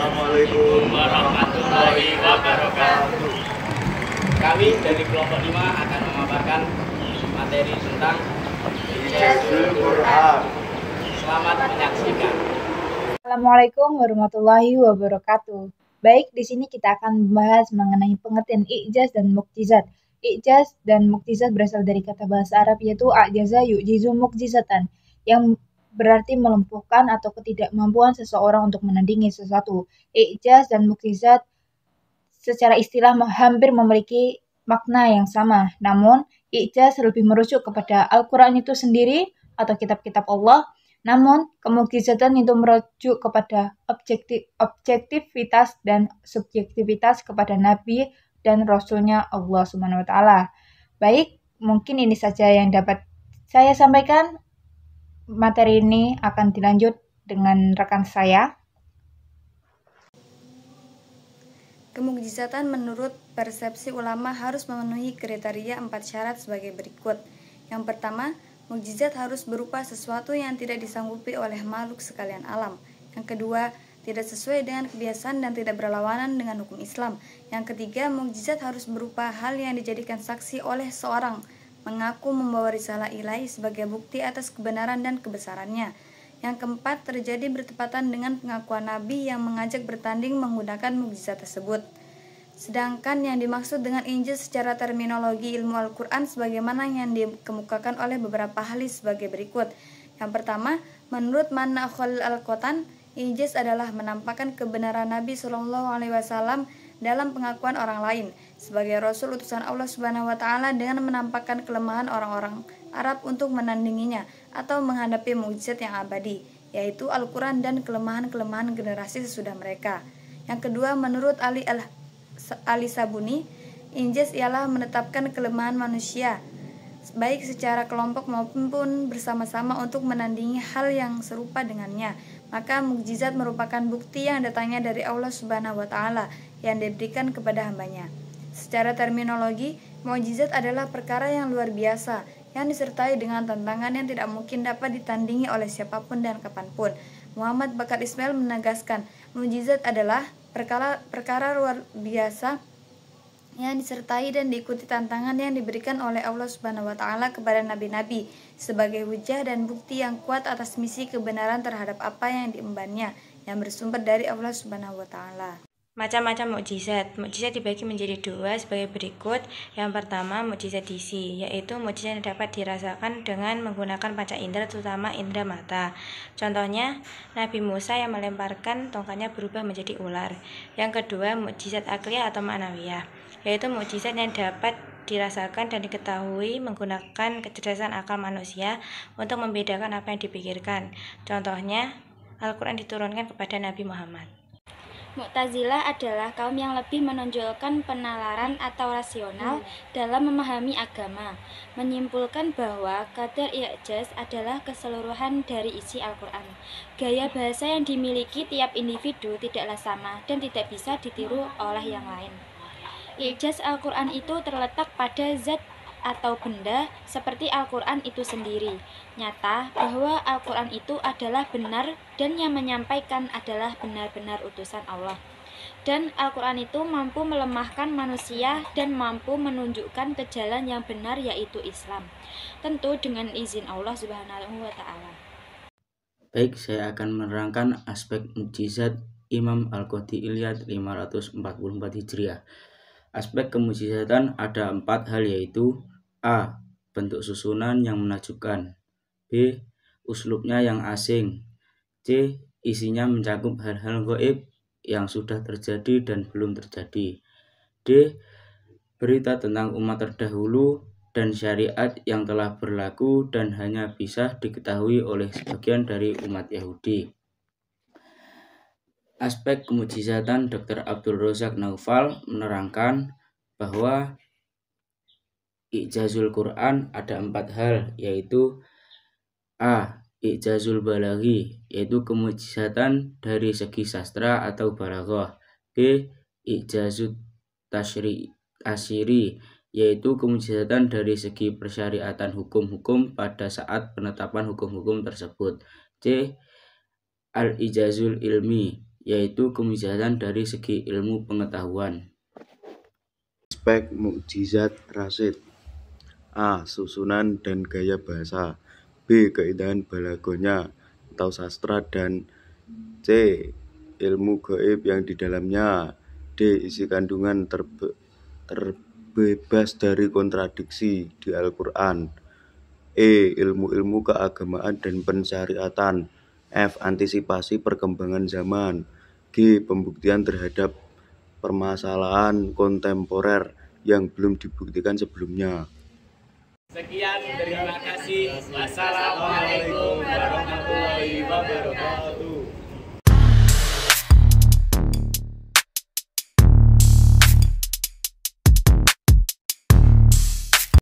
Assalamualaikum warahmatullahi wabarakatuh. Kami dari kelompok 5 akan memaparkan materi tentang Ijazul Quran. Selamat menyaksikan. Assalamualaikum warahmatullahi wabarakatuh. Baik, di sini kita akan membahas mengenai pengertian i'jaz dan mukjizat. I'jaz dan mukjizat berasal dari kata bahasa Arab yaitu a'jaza yu'jizu mukjizatan, yang berarti melumpuhkan atau ketidakmampuan seseorang untuk menandingi sesuatu. I'jaz dan mukjizat secara istilah hampir memiliki makna yang sama. Namun, i'jaz lebih merujuk kepada Al-Quran itu sendiri atau kitab-kitab Allah. Namun, kemukjizatan itu merujuk kepada objektivitas dan subjektivitas kepada Nabi dan Rasulnya Allah Subhanahu wa Ta'ala. Baik, mungkin ini saja yang dapat saya sampaikan. Materi ini akan dilanjut dengan rekan saya. Kemukjizatan menurut persepsi ulama harus memenuhi kriteria 4 syarat sebagai berikut. Yang pertama, mukjizat harus berupa sesuatu yang tidak disanggupi oleh makhluk sekalian alam. Yang kedua, tidak sesuai dengan kebiasaan dan tidak berlawanan dengan hukum Islam. Yang ketiga, mukjizat harus berupa hal yang dijadikan saksi oleh seorang mengaku membawa risalah ilahi sebagai bukti atas kebenaran dan kebesarannya. Yang keempat, terjadi bertepatan dengan pengakuan Nabi yang mengajak bertanding menggunakan mukjizat tersebut. Sedangkan yang dimaksud dengan i'jaz secara terminologi ilmu Al-Quran sebagaimana yang dikemukakan oleh beberapa ahli sebagai berikut. Yang pertama, menurut Manna Khalil Al-Qotan, i'jaz adalah menampakkan kebenaran Nabi SAW dalam pengakuan orang lain sebagai Rasul utusan Allah Subhanahu wa Ta'ala dengan menampakkan kelemahan orang-orang Arab untuk menandinginya atau menghadapi mukjizat yang abadi, yaitu Al-Quran dan kelemahan-kelemahan generasi sesudah mereka. Yang kedua, menurut Ali Sabuni, i'jaz ialah menetapkan kelemahan manusia, baik secara kelompok maupun bersama-sama untuk menandingi hal yang serupa dengannya. Maka mukjizat merupakan bukti yang datangnya dari Allah Subhanahu wa Ta'ala yang diberikan kepada hambanya. Secara terminologi, mukjizat adalah perkara yang luar biasa yang disertai dengan tantangan yang tidak mungkin dapat ditandingi oleh siapapun dan kapanpun. Muhammad Bakar Ismail menegaskan, mukjizat adalah perkara luar biasa yang disertai dan diikuti tantangan yang diberikan oleh Allah Subhanahu wa Ta'ala kepada nabi-nabi sebagai hujah dan bukti yang kuat atas misi kebenaran terhadap apa yang diembannya yang bersumber dari Allah Subhanahu wa Ta'ala. Macam-macam mukjizat. Mukjizat dibagi menjadi dua sebagai berikut. Yang pertama, mukjizat disi, yaitu mukjizat yang dapat dirasakan dengan menggunakan panca indera, terutama indera mata. Contohnya, Nabi Musa yang melemparkan tongkatnya berubah menjadi ular. Yang kedua, mukjizat akliyah atau ma'nawiyah, yaitu mukjizat yang dapat dirasakan dan diketahui menggunakan kecerdasan akal manusia untuk membedakan apa yang dipikirkan. Contohnya, Al-Quran diturunkan kepada Nabi Muhammad. Mu'tazilah adalah kaum yang lebih menonjolkan penalaran atau rasional dalam memahami agama, menyimpulkan bahwa kadar i'jaz adalah keseluruhan dari isi Al-Quran. Gaya bahasa yang dimiliki tiap individu tidaklah sama dan tidak bisa ditiru oleh yang lain. I'jaz Al-Quran itu terletak pada zat atau benda seperti Al-Quran itu sendiri. Nyata bahwa Al-Quran itu adalah benar dan yang menyampaikan adalah benar-benar utusan Allah. Dan Al-Quran itu mampu melemahkan manusia dan mampu menunjukkan ke jalan yang benar yaitu Islam. Tentu dengan izin Allah Subhanahu wa Ta'ala. Baik, saya akan menerangkan aspek mukjizat Imam Al-Qadhi Iyad 544 Hijriah. Aspek kemukjizatan ada 4 hal, yaitu A. Bentuk susunan yang menakjubkan. B. Uslubnya yang asing. C. Isinya mencakup hal-hal gaib yang sudah terjadi dan belum terjadi. D. Berita tentang umat terdahulu dan syariat yang telah berlaku dan hanya bisa diketahui oleh sebagian dari umat Yahudi. Aspek kemukjizatan Dr. Abdul Razak Naufal menerangkan bahwa i'jazul Quran ada 4 hal, yaitu A. I'jazul balaghi, yaitu kemukjizatan dari segi sastra atau balaghah. B. I'jazut tasyri, yaitu kemukjizatan dari segi persyariatan hukum-hukum pada saat penetapan hukum-hukum tersebut. C. Al-ijazul ilmi, yaitu kemujizatan dari segi ilmu pengetahuan. Aspek mukjizat Rasyid. A. Susunan dan gaya bahasa. B. Keindahan balagonya atau sastra, dan C. Ilmu gaib yang di dalamnya. D. Isi kandungan terbebas dari kontradiksi di Al-Quran. E. Ilmu-ilmu keagamaan dan pensyariatan. F. Antisipasi perkembangan zaman. G. Pembuktian terhadap permasalahan kontemporer yang belum dibuktikan sebelumnya. Sekian, terima kasih. Wassalamualaikum warahmatullahi wabarakatuh.